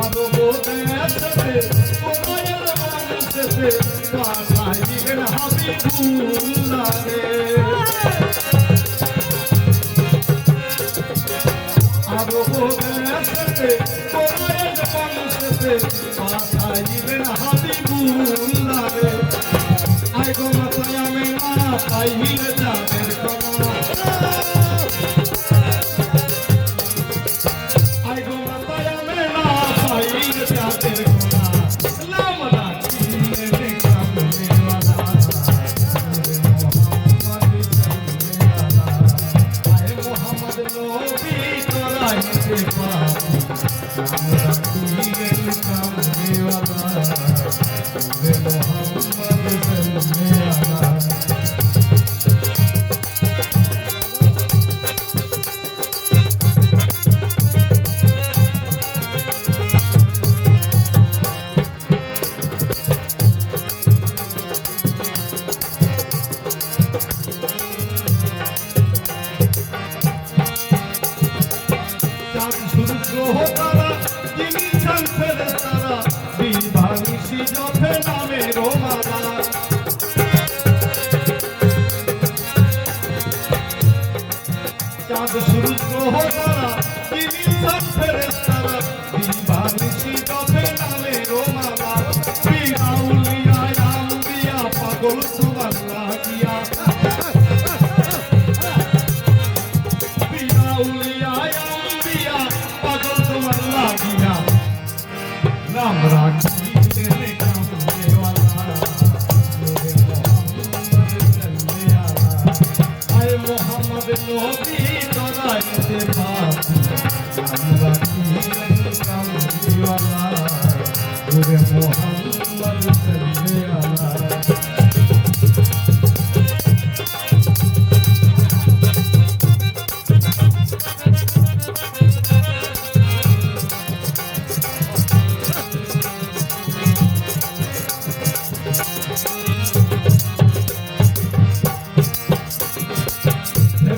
আরো বোধেতে কোরআনের মানুষেতে পাঠাইলেন হাবিবুল্লাহ রে আরো বোধেতে কোরআনের মানুষেতে পাঠাইলেন হাবিবুল্লাহ রে আই গো মাতায় আমি না পাইলে যাদের কোনা আই গো মাতায় আমি না পাইলে যাদের কোনা নাম রাখিলে দেখলাম দেওয়ালা আয় মোহাম্মদ নবী তোরাইতে পাবি নাম রাখিলে দেখলাম দেওয়ালা তারা তিনি চান ফেলে তারা বিভানিসি জপে নামে রোমালা চাঁদ সূর্য তারা তিনি চান ফেলে তারা বিভানিসি জপে নামে রোমালা বিনাউলিয়া আম্বিয়া পাগল তোমার লাগিয়া বিনাউলিয়া নাম রাখিলে দেখলাম দেওয়ালা নূরে মোহাম্মদ সাল্লাল্লাহু আয় মোহাম্মদ নবী তোরাইতে পাবি নাম রাখিলে দেখলাম দেওয়ালা নূরে মোহাম্মদ সাল্লাল্লাহু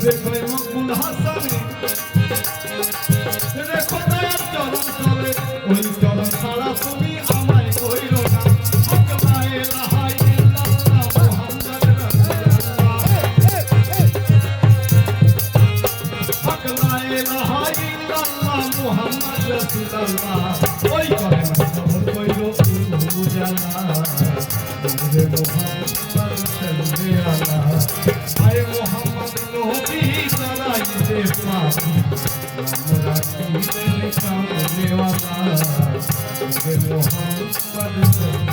দেখো মকবুল হাসানে দেখো দয়ার চরণ তলে ওই চরণ ছাড়া তুমি আমায় কইরো না হক লা ইলাহা ইল্লাল্লাহ মুহাম্মাদ রাসূলুল্লাহ হক লা ইলাহা ইল্লাল্লাহ মুহাম্মাদ রাসূলুল্লাহ ওই চরণ সবর কইরো উজালা নূরে মুহাম্মদ সাল্লাল্লাহু আয় মোহাম্মদ নবী তোরাইতে পাবি নাম রাখিলে দেখলাম দেওয়ালা নূরে মোহাম্মদ সাল্লাল্লাহু